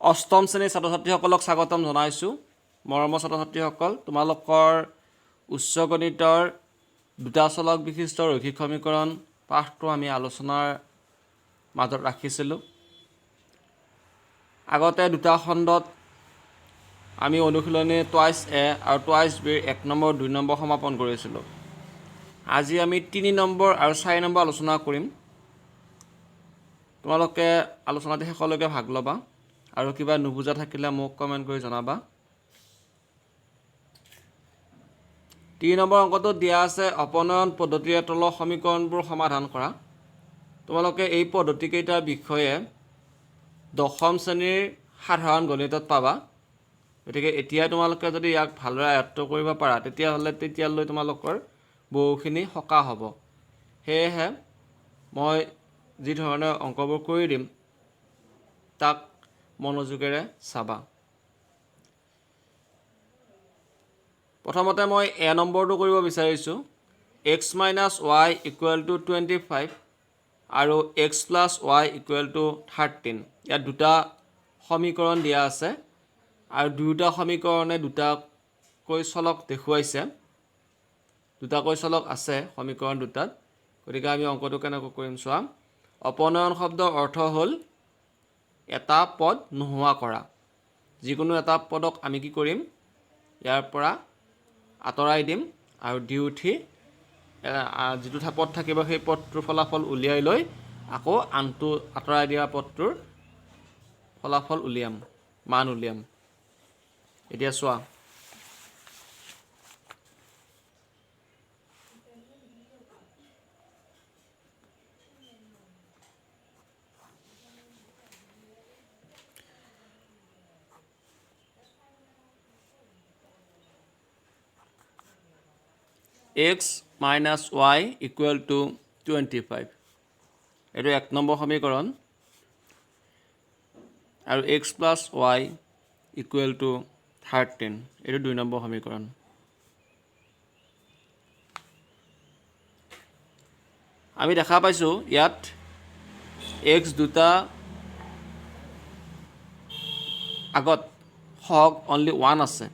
অষ্টম শ্ৰেণীৰ ছাত্ৰ ছাত্ৰীসকলক স্বাগতম জনাইছোঁ। মৰমৰ ছাত্ৰ ছাত্ৰীসকল, তোমালোকৰ উচ্চ গণিতৰ দুটা চলক বিশিষ্ট ৰৈখিক সমীকৰণ পাঠটো আমি আলোচনাৰ মাজত ৰাখিছিলোঁ। আগতে দুটা খণ্ডত আমি অনুশীলনী টুৱাইছ এ আৰু টুৱাইছ বিৰ 1 নম্বৰ 2 নম্বৰ সমাপন কৰিছিলোঁ। আজি আমি 3 নম্বৰ আৰু 4 নম্বৰ আলোচনা কৰিম। তোমালোকে আলোচনাটি শেষলৈকে ভাগ ল'বা আৰু কিবা নুবুজা থাকিলে মোক কমেণ্ট কৰি জনাবা। 3 নম্বৰ অংকটো দিয়া আছে অপনয়ন পদ্ধতিৰে তলৰ সমীকৰণবোৰ সমাধান কৰা। তোমালোকে এই পদ্ধতিকেইটাৰ বিষয়ে দশম শ্ৰেণীৰ সাধাৰণ গণিতত পাবা। গতিকে এতিয়া তোমালোকে যদি ইয়াক ভালদৰে আয়ত্ব কৰিব পাৰা তেতিয়ালৈ তোমালোকৰ বহুখিনি সকাহ হ'ব। সেয়েহে মই যি ধৰণে অংকবোৰ কৰি দিম তাক মনোযোগেৰে চাবা। প্ৰথমতে মই এ নম্বৰটো কৰিব বিচাৰিছোঁ। x - y = 25 আৰু x + y = 13। ইয়াত দুটা সমীকৰণ দিয়া আছে আৰু দুয়োটা সমীকৰণে দুটাকৈ চলক দেখুৱাইছে। দুটাকৈ চলক আছে সমীকৰণ দুটাত। গতিকে আমি অংকটো কেনেকৈ কৰিম চোৱা। অপনয়ন শব্দৰ অৰ্থ হ'ল এটা পদ নোহোৱা কৰা। যিকোনো এটা পদক আমি কি কৰিম, ইয়াৰ পৰা আঁতৰাই দিম আৰু দি উঠি যিটো পদ থাকিব সেই পদটোৰ ফলাফল উলিয়াই লৈ আকৌ আনটো আঁতৰাই দিয়া পদটোৰ ফলাফল উলিয়াম, মান উলিয়াম। এতিয়া চোৱা, x - y = 25। এইটো 1 নম্বৰ সমীকৰণ আৰু x + y = 13। এইটো 2 নম্বৰ সমীকৰণ। আমি দেখা পাইছোঁ ইয়াত x দুটা আগত সহগ অনলি 1 আছে।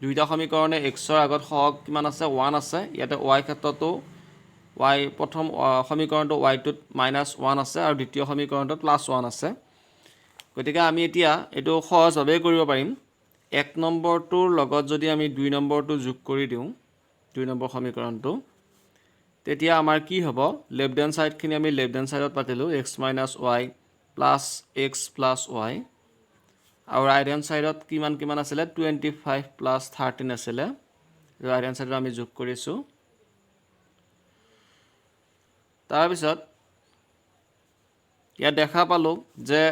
দুইটা সমীকৰণে xৰ আগত সহগ কিমান আছে, 1 আছে। ইয়াতে y ক্ষেত্ৰতো প্ৰথম সমীকৰণটো y-টোত -1 আছে আৰু দ্বিতীয় সমীকৰণটোত +1 আছে। গতিকে আমি এতিয়া এইটো সহজভাৱেই কৰিব পাৰিম। 1 নম্বৰটোৰ লগত যদি আমি 2 নম্বৰটো যোগ কৰি দিওঁ, 2 নম্বৰ সমীকৰণটো, তেতিয়া আমাৰ কি হ'ব, লেফ্ট হেণ্ড ছাইডখিনি আমি লেফ্ট হেণ্ড ছাইডত পাতিলোঁ x - y + x + y আৰু ৰাইট হেণ্ড ছাইডত কিমান আছিলে, 25 + 13 আছিলে। ৰাইট হেণ্ড ছাইডত আমি যোগ কৰিছোঁ। তাৰপিছত ইয়াত দেখা পালোঁ যে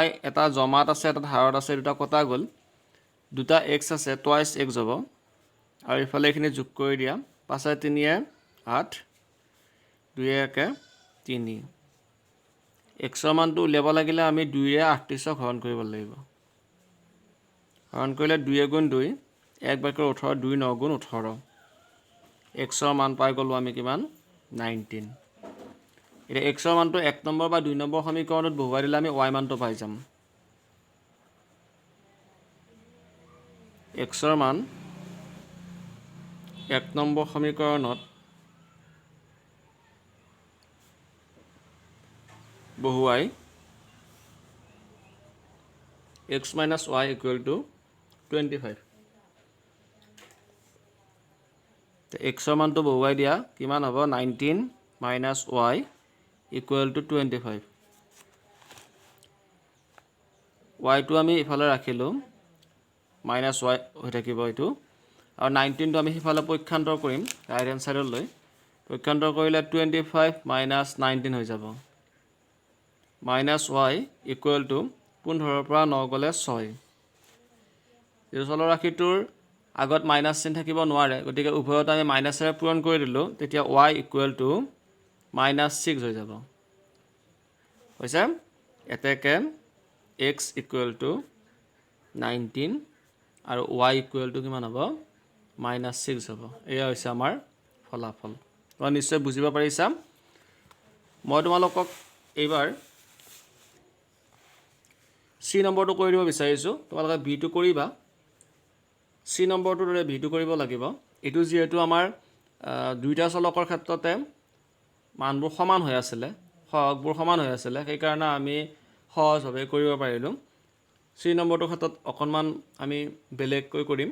y এটা জমাত আছে, এটা ধাৰত আছে, দুটা কটা গ'ল। দুটা x আছে, টুৱাইছ x হ'ব আৰু ইফালে এইখিনি যোগ কৰি দিয়া। 5 × 3 = 8, 2 × 1 = 3। xৰ মানটো উলিয়াব লাগিলে আমি 2 ৰে 38ক হৰণ কৰিব লাগিব। হৰণ কৰিলে 2 × 2 = 1/18, 2 × 9 = 18। xৰ মান পাই গ'লোঁ আমি কিমান, 19। এতিয়া xৰ মানটো 1 নম্বৰ বা 2 নম্বৰ সমীকৰণত বহুৱাই দিলে আমি y মানটো পাই যাম। xৰ মান 1 নম্বৰ সমীকৰণত বহুৱাই x - y = 25। xৰ মানটো বহুৱাই দিয়া কিমান হ'ব, 19 - y = 25। yটো আমি ইফালে ৰাখিলোঁ, -y হৈ থাকিব এইটো, আৰু 19টো আমি সিফালে পক্ষান্তৰ কৰিম ৰাইট হেণ্ড ছাইডলৈ। পক্ষান্তৰ কৰিলে 25 - 19 হৈ যাব। -y = 15ৰ পৰা 9 গ'লে 6। এই চলৰাশিটোৰ আগত মাইনাছ চিন থাকিব নোৱাৰে, গতিকে উভয়ত আমি মাইনাছেৰে পূৰণ কৰি দিলোঁ। তেতিয়া y = -6 হৈ যাব। হৈছে এতেকে x = 19 আৰু y = কিমান হ'ব, -6 হ'ব। এয়া হৈছে আমাৰ ফলাফল। তোমৰা নিশ্চয় বুজিব পাৰিছা। মই তোমালোকক এইবাৰ চি নম্বৰটো কৰি দিব বিচাৰিছোঁ তোমালোকে বিটো কৰিবা চি নম্বৰটোৰ দৰে বিটো কৰিব লাগিব এইটো যিহেতু আমাৰ দুইটা চলকৰ ক্ষেত্ৰতে মানবোৰ সমান হৈ আছিলে সহগবোৰ সমান হৈ আছিলে সেইকাৰণে আমি সহজভাৱে কৰিব পাৰিলোঁ চি নম্বৰটোৰ ক্ষেত্ৰত অকণমান আমি বেলেগকৈ কৰিম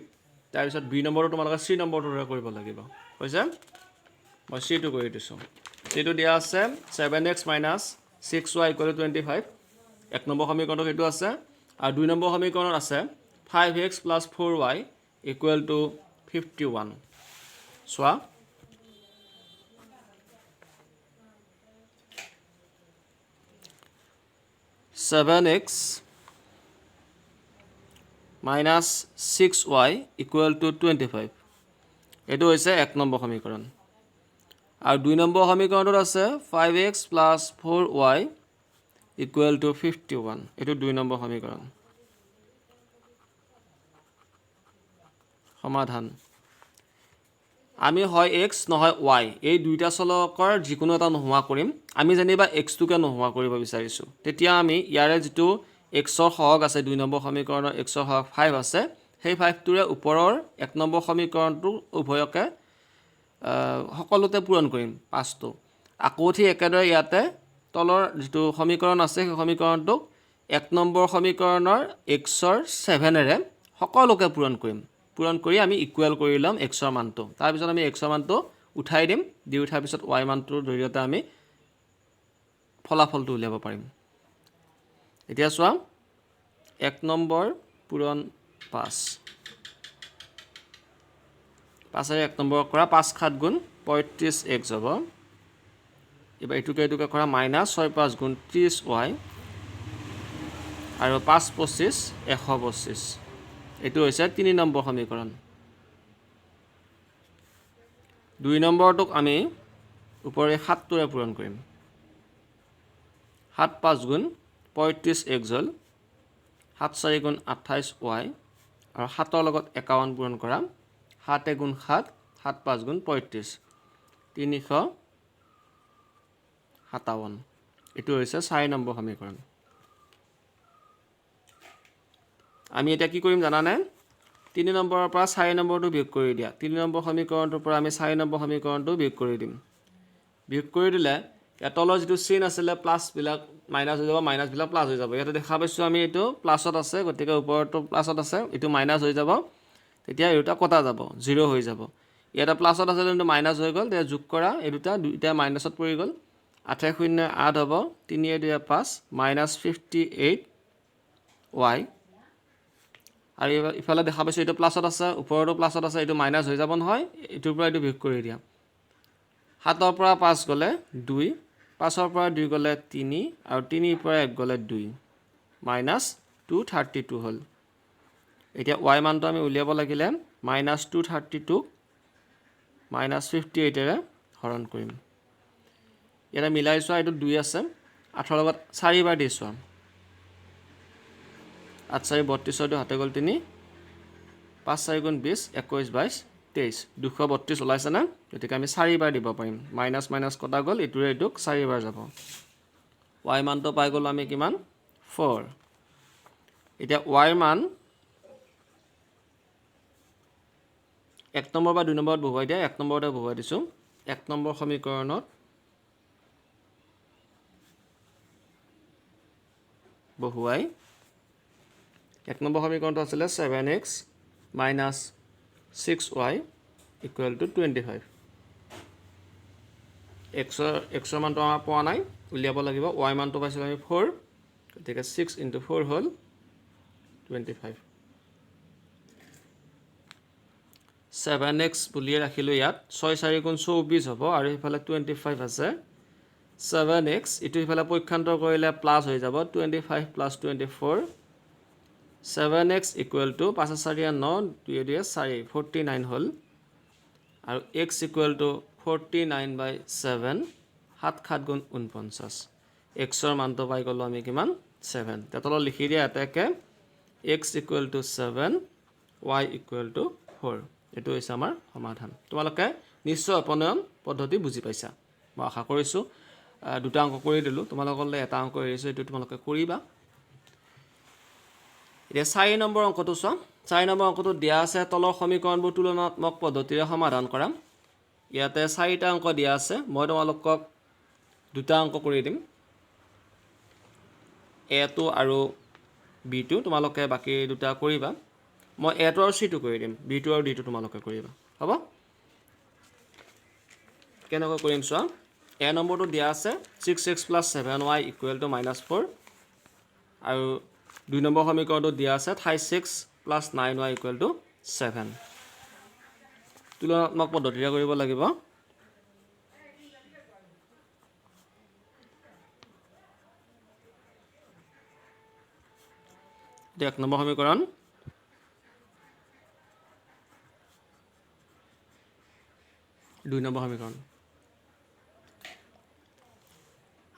তাৰপিছত বি নম্বৰটো তোমালোকে চি নম্বৰটোৰ দৰে কৰিব লাগিব হৈছে মই চিটো কৰি দিছোঁ চিটো দিয়া আছে 7x - 6y = 25 এক নম্বৰ সমীকৰণত সেইটো আছে আৰু দুই নম্বৰ সমীকৰণত আছে 5x + 4y = 51 চোৱা 7x - 6y = 25 এইটো হৈছে এক নম্বৰ সমীকৰণ আৰু দুই নম্বৰ সমীকৰণটোত আছে 5x + 4y = 51 এইটো দুই নম্বৰ সমীকৰণ সমাধান আমি হয় x নহয় y এই দুইটা চলকৰ যিকোনো এটা নোহোৱা কৰিম আমি যেনিবা x টোকে নোহোৱা কৰিব বিচাৰিছোঁ তেতিয়া আমি ইয়াৰে যিটো x ৰ সহগ আছে দুই নম্বৰ সমীকৰণৰ x ৰ সহগ 5 আছে সেই 5 টোৰে ওপৰৰ এক নম্বৰ সমীকৰণটো উভয়কে সকলোতে পূৰণ কৰিম 5টো আকৌ ঠিক একেদৰে ইয়াতে তলৰ যিটো সমীকৰণ আছে সেই সমীকৰণটোক এক নম্বৰ সমীকৰণৰ x ৰ 7ৰে সকলোকে পূৰণ কৰিম পূৰণ কৰি আমি ইকুৱেল কৰি ল'ম x ৰ মানটো তাৰপিছত আমি x ৰ মানটো উঠাই দিম দি উঠাৰ পিছত y মানটোৰ জৰিয়তে আমি ফলাফলটো উলিয়াব পাৰিম এতিয়া চোৱা এক নম্বৰ পূৰণ 5 5ৰে এক নম্বৰ কৰা 5 × 7 = 35x হ'ব এবাৰ এইটোকে কৰা -6 × 5 = 30y আৰু 5 × 25 = 125 এইটো হৈছে 3 নম্বৰ সমীকৰণ দুই নম্বৰটোক আমি ওপৰে 7টোৰে পূৰণ কৰিম 7 × 5 = 35x হ'ল 7 × 4 = 28y আৰু 7ৰ লগত 51 পূৰণ কৰা 7 × 7 7 × 5 = 35 357 এইটো হৈছে 4 নম্বৰ সমীকৰণ আমি এটা কি কৰিম জানানে 3 নম্বৰৰ পৰা 4 নম্বৰটো বিয়োগ কৰি দিয়া 3 নম্বৰ সমীকৰণটোৰ পৰা আমি 4 নম্বৰ সমীকৰণটো বিয়োগ কৰি দিম বিয়োগ কৰি দিলে তলৰ যিটো চিন আছিলে প্লাছবিলাক মাইনাছ হৈ যাব মাইনাছবিলাক প্লাছ হৈ যাব ইয়াতে দেখা পাইছোঁ আমি এইটো প্লাছত আছে গতিকে ওপৰটো প্লাছত আছে এইটো মাইনাছ হৈ যাব তেতিয়া এই দুটা কটা যাব 0 হৈ যাব ইয়াতে প্লাছত আছে কিন্তু মাইনাছ হৈ গ'ল তেতিয়া যোগ কৰা এই দুটা মাইনাছত পৰি গ'ল 8 × 0 = 8 হ'ব 3 × 2 = 5 -58y আৰু ইফালে দেখা পাইছোঁ এইটো প্লাছত আছে ওপৰতো প্লাছত আছে এইটো মাইনাছ হৈ যাব নহয় এইটোৰ পৰা এইটো বিয়োগ কৰি দিয়া 7ৰ পৰা 5 গ'লে 2 5ৰ পৰা 2 গ'লে 3 আৰু 3ৰ পৰা 1 গ'লে 2 -232 হ'ল এতিয়া y মানটো আমি উলিয়াব লাগিলে -232 -58ৰে হৰণ কৰিম ইয়াতে মিলাই চোৱা এইটো 2 আছে 8ৰ লগত 4 বাৰ দি চোৱা 8 × 4 = 32 হাতে গ'ল 3 5 × 4 = 20 21 22 23 232 ওলাইছে না গতিকে আমি 4 বাৰ দিব পাৰিম মাইনাছ মাইনাছ কটা গ'ল এইটোৰে এইটোক 4 বাৰ যাব y মানটো পাই গ'লো আমি কিমান 4 এতিয়া y মান 1 নম্বৰ বা 2 নম্বৰত বহুৱাই দিয়া 1 নম্বৰতে বহুৱাই দিছোঁ 1 নম্বৰ সমীকৰণত বহুৱাই 1 নম্বৰ সমীকৰণটো আছিলে 7x - 6y = 25 x ৰ মানটো আমাৰ পোৱা নাই উলিয়াব লাগিব y মানটো পাইছিলোঁ আমি 4 গতিকে 6 × 4 হ'ল 25 7x বুলিয়ে ৰাখিলোঁ ইয়াত 6 × 4 = 24 হ'ব আৰু ইফালে 25 আছে 7x এইটো ইফালে পক্ষান্তৰ কৰিলে প্লাছ হৈ যাব 25 + 24 7x = 5 × 4 = 9 2 × 2 = 4 49 হ'ল আৰু x = 49/7 7 × 7 = 49 x ৰ মানটো পাই গ'লোঁ আমি কিমান 7 তলত লিখি দিয়া এটাকে x = 7 y = 4 এইটো হৈছে আমাৰ সমাধান তোমালোকে নিশ্চয় অপনয়ন পদ্ধতি বুজি পাইছা মই আশা কৰিছোঁ দুটা অংক কৰি দিলোঁ তোমালোকলৈ এটা অংক এৰিছোঁ এইটো তোমালোকে কৰিবা এতিয়া 4 নম্বৰ অংকটো চোৱা 4 নম্বৰ অংকটো দিয়া আছে তলৰ সমীকৰণবোৰ তুলনাত্মক পদ্ধতিৰে সমাধান কৰা ইয়াতে 4টা অংক দিয়া আছে মই তোমালোকক দুটা অংক কৰি দিম a2 আৰু b2 তোমালোকে বাকি দুটা কৰিবা মই a2 আৰু c2 কৰি দিম b2 আৰু d2 তোমালোকে কৰিবা হ'ব কেনেকৈ কৰিম চোৱা a নম্বৰটো দিয়া আছে 6x + 7y = -4 আৰু 2 নম্বৰ সমীকৰণটো দিয়া আছে 36 + 9y = 7 তুলনাত্মক পদ্ধতিৰে কৰিব লাগিব এক নম্বৰ সমীকৰণ দুই নম্বৰ সমীকৰণ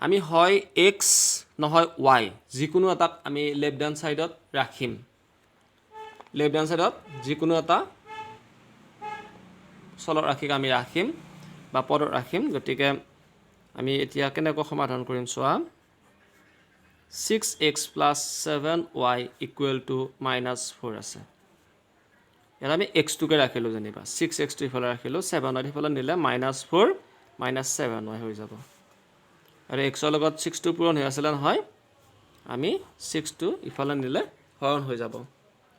আমি হয় x নহয় y যিকোনো এটাক আমি লেফট হ্যান্ড সাইডত ৰাখিম লেফট হ্যান্ড সাইডত যিকোনো এটা চলক ৰাখিক আমি ৰাখিম বা পদত ৰাখিম গতিকে আমি এতিয়া কেনেকৈ সমাধান কৰিম চোৱা 6x + 7y = -4 আছে ইয়াত আমি x টোকে ৰাখিলো জানিবা 6x টো ইফালে ৰাখিলো 7y ইফালে নিলে -4 - 7y হৈ যাব আৰু x ৰ লগত 6 টো পূৰণ হৈ আছিল নহয় আমি 6 টো ইফালে নিলে হৰণ হৈ যাব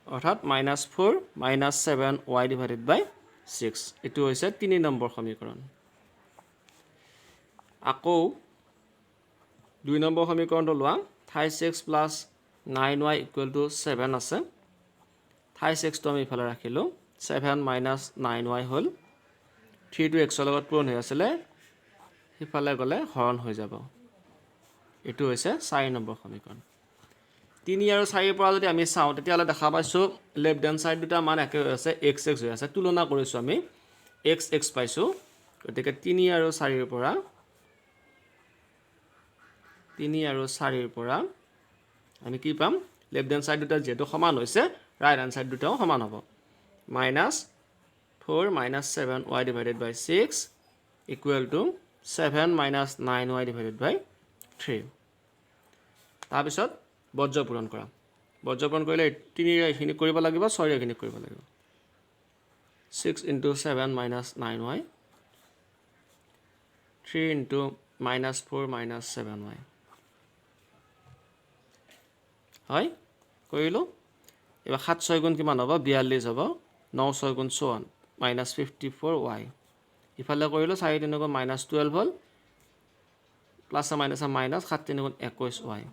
অৰ্থাৎ -4 - 7y / 6 এটো হৈছে 3 নম্বৰ সমীকৰণ আকৌ 2 নম্বৰ সমীকৰণটো লোৱা 36 + 9y = 7 আছে 36 টো আমি ইফালে ৰাখিলো 7 - 9y হল 3 টো x ৰ লগত পূৰণ হৈ আছিল ইফালে গলে হৰণ হৈ যাব এটো হৈছে 4 নম্বৰ সমীকৰণ 3 আৰু 4 ৰ পৰা যদি আমি চাও তেতিয়ালে দেখা পাইছো লেফট হ্যান্ড সাইড দুটা মান একে হৈ আছে x x হৈ আছে তুলনা কৰিছো আমি x x পাইছো গতিকে 3 আৰু 4 ৰ পৰা 3 আৰু 4 ৰ পৰা আমি কি পাম লেফট হ্যান্ড সাইড দুটা যেটো সমান হৈছে রাইট হ্যান্ড সাইড দুটাও সমান হ'ব -4 - 7y / 6 = 7 - 9y / 3 তাৰপিছত বজ্ৰ পূৰণ কৰা বজ্ৰ পূৰণ কৰিলে 3 ৰ এখিনি কৰিব লাগিব 6 ৰ এখিনি কৰিব লাগিব 6 × 7 - 9y 3 × -4 - 7y হয় কৰিলো এবাৰ 7 6 গুণ কিমান হ'ব 42 হ'ব 9 6 গুণ 54 -54y ইফালে কৰিলো 4 3 গুণ -12 হ'ল প্লাস মাইনাস মাইনাস 7 3 গুণ 21y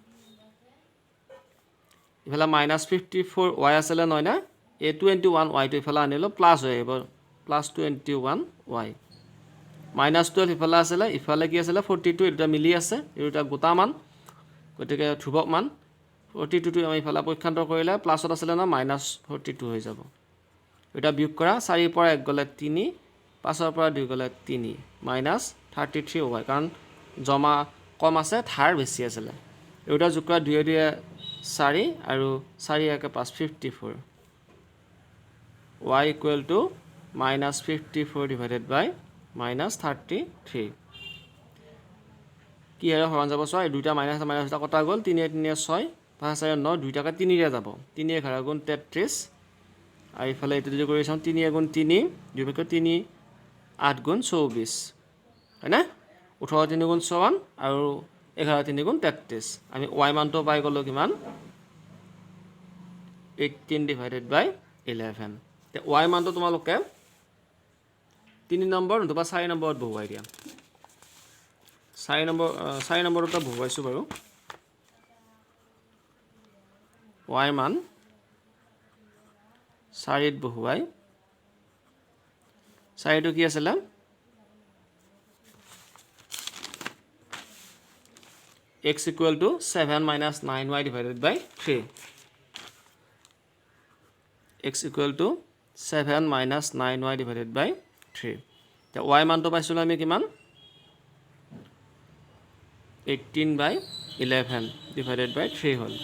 ইফালে -54y আছিল নহয় না এ 21y টো ইফালে আনিলো প্লাস হৈ আহিব +21y -12 ইফালে আছিল ইফালে কি আছিল 42 এটা মিলি আছে এটা গোটা মান গতিকে ধ্ৰুবক মান 42 টো আমি ইফালে পক্ষান্তৰ কৰিলে প্লাসত আছিল না -42 হৈ যাব এটা বিয়োগ কৰা 4 ৰ পৰা 1 গলে 3 5 ৰ পৰা 2 গলে 3 -33y কাৰণ জমা কম আছে ধাৰ বেছি আছিল এটা যোগ কৰা 2 2 4 আৰু 4 1 5 54 y = -54 / -33 কি হয় হৰণ যাব চোৱা দুটা মাইনাস মাইনাস এটা কটা গল 3 3 6 5 4 9 দুই টাকা 3 ৰে যাব 3 11 গুণ 33 আৰু ইফালে এটো যদি কৰি চাও 3 গুণ 3 2 ভাগ 3 8 গুণ 24 হয়না 18 3 গুণ 54 আৰু 11 3 গুণ 33 আমি y মানটো পাই গলো কিমান 18 / 11 তে y মানটো তোমালোকে 3 নম্বৰ অথবা 4 নম্বৰত বহুৱাই দিয়া 4 নম্বৰটো বহুৱাইছো বাৰু y মান 4 ত বহুৱাই 4 টো কি আছিল x = 7 - 9y / 3 x = 7 - 9y / 3 তে y মানটো পাইছিল আমি কিমান 18 / 11 / 3 হল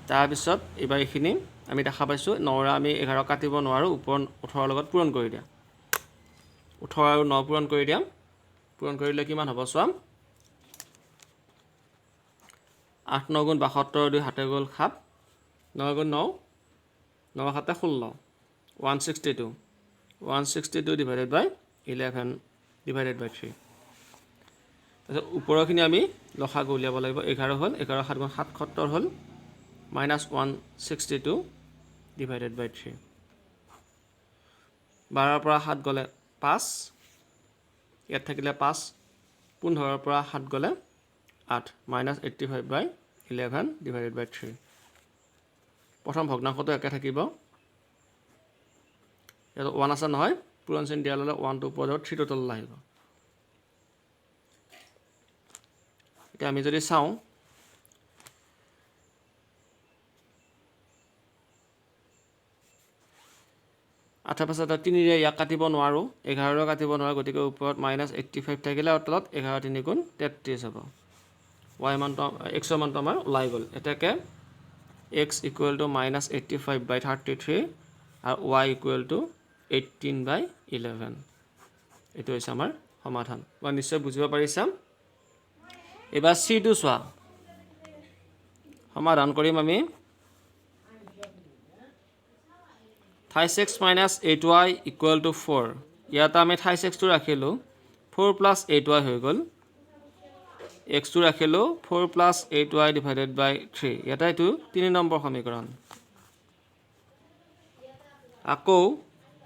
তাৰ পিছত এবাৰ এখিনি আমি দেখা পাইছো 9 আমি 11 কাটিব নোৱাৰো ওপৰ 18 লগত পূৰণ কৰি দিয়া 18 আৰু 9 পূৰণ কৰি দিয়া পূৰণ কৰিলে কিমান হ'ব চোৱা 8 9 গুণ 72 2 হাতে গ'ল 7 9 গুণ 9 9 7 16 162 162 ডিভাইডেড বাই 11 ডিভাইডেড বাই 3 তাৰপিছত ওপৰৰখিনি আমি লসাগু উলিয়াব লাগিব 11 হ'ল 11 7 গুণ 77 হ'ল মাইনাছ 162 ডিভাইডেড বাই 3 12ৰ পৰা 7 গ'লে 5 ইয়াত থাকিলে 5 15ৰ পৰা 7 গ'লে 8 মাইনাছ 85 বাই 11 ডিভাইডেড বাই 3 প্ৰথম ভগ্নাংশটো একে থাকিব ইয়াত 1 আছে নহয় পূৰণ চিন দিয়া ল'লে 1 টো ওপৰত 3 টোটেল আহিব এতিয়া আমি যদি চাওঁ আঠাৰ পাছত 3ৰে ইয়াক কাটিব নোৱাৰোঁ 11ৰে কাটিব নোৱাৰোঁ গতিকে ওপৰত মাইনাছ 85 থাকিলে আৰু তলত 11 3 গুণ 33 হ'ব y মানটো x মানটো আমাৰ ওলাই গ'ল এটাকে x ইকুৱেল টু মাইনাছ 85 বাই 33 আৰু y ইকুৱেল টু 18 বাই 11 এইটো হৈছে আমাৰ সমাধান মই নিশ্চয় বুজিব পাৰিছা এবাৰ c টো চোৱা সমাধান কৰিম আমি 36 minus 8y equal to 4 ইয়াত আমি 36 টো ৰাখিলো 4 plus 8y হৈ গ'ল x টো ৰাখিলো 4 plus 8y divided by 3 ইয়াত এইটো 3 নম্বৰ সমীকৰণ আকৌ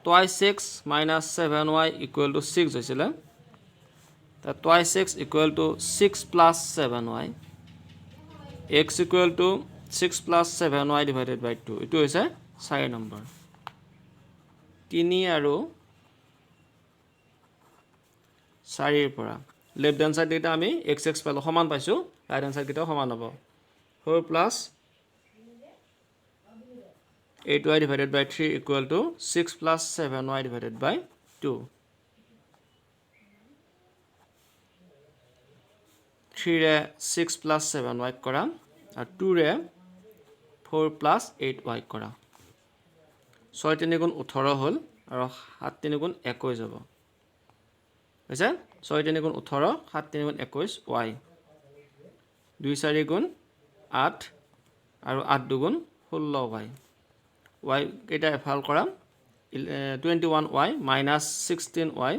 twice 6 minus 7y equal to 6 হৈছিল তা twice 6 equal to 6 plus 7y x equal to 6 plus 7y divided by 2 এইটো হৈছে 4 নম্বৰ 3 আৰু 4 ৰ পৰা লেফট হ্যান্ড সাইড এটা আমি x x পালো সমান পাইছো রাইট হ্যান্ড সাইড কিটাও সমান হ'ব 4 plus 8y divided by 3 equal to 6 plus 7y divided by 2 3 ৰে 6 plus 7y কৰা আৰু 2 ৰে 4 plus 8y কৰা 6 3 গুণ 18 হ'ল আৰু 7 3 গুণ 21 হ'ব হৈছে 6 3 গুণ 18 7 3 গুণ 21 y 2 4 গুণ 8 আৰু 8 2 গুণ 16 y কেইটা এফাল কৰা 21y minus 16y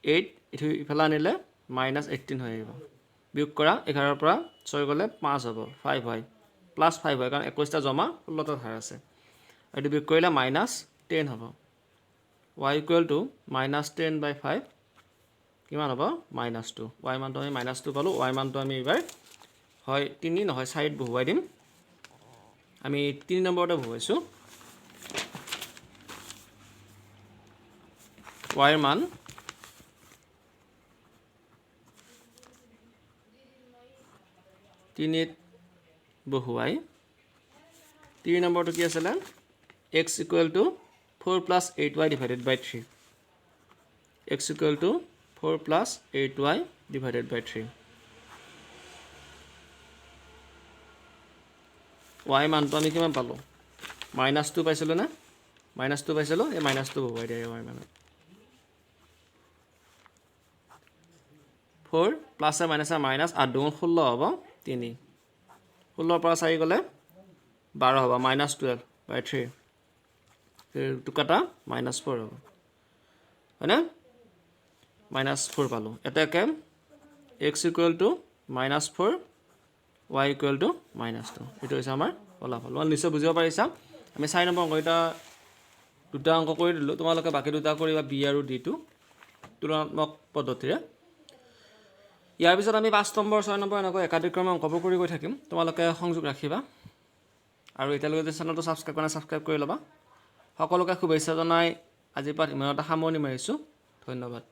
8 ইটো ইফালে আনিলে minus 18 হৈ আহিব বিয়োগ কৰা 11 ৰ পৰা 6 গ'লে 5 হ'ব 5 হয় প্লাস 5 হয় কাৰণ 21টা জমা 16টা ধাৰ আছে এটো বিয়োগ কৰিলে minus 10 হ'ব y equal to minus 10 by 5 কিমান হ'ব minus 2 y মানটো আমি minus 2 পালো y মানটো আমি এবাৰ হয় 3 নহয় 4 বহুৱাই দিম আমি 3 নম্বৰতে বহুৱাইছো y ৰ মান 3 বহুৱাই 3 নম্বৰটো কি আছিল x equal to 4 plus 8y divided by 3 x equal to 4 plus 8y divided by 3 y মানটো আমি কিমান পালো minus 2 পাইছিলো না minus 2 পাইছিলো এই minus 2 বহুৱাই দিয়া y মান 4 plus R minus R minus 8 দুগুণ 16 হ'ব 3 16 পৰা 4 গ'লে 12 হ'ব minus 12 by 3 টু কাটা minus 4 হ'ব হয়নে minus 4 পালো এটাকে x equal to minus 4 y equal to minus 2 এটো হৈছে আমাৰ ফলাফল মই নিশ্চয় বুজিব পাৰিছা আমি 4 নম্বৰ অংকটা দুটা অংক কৰি দিলো তোমালোকে বাকি দুটা কৰিবা b আৰু d টো তুলনাত্মক পদ্ধতিৰে ইয়াৰ পিছত আমি 5 নম্বৰ 6 নম্বৰ এনেকৈ একাধিক্ৰমে অংকবোৰ কৰি গৈ থাকিম তোমালোকে সংযোগ ৰাখিবা আৰু এতিয়ালৈকে যে চেনেলটো সাবস্ক্ৰাইব কৰি ল'বা সকলোকে শুভেচ্ছা জনাই আজি পাঠ ইমানতে সামৰণি মাৰিছো ধন্যবাদ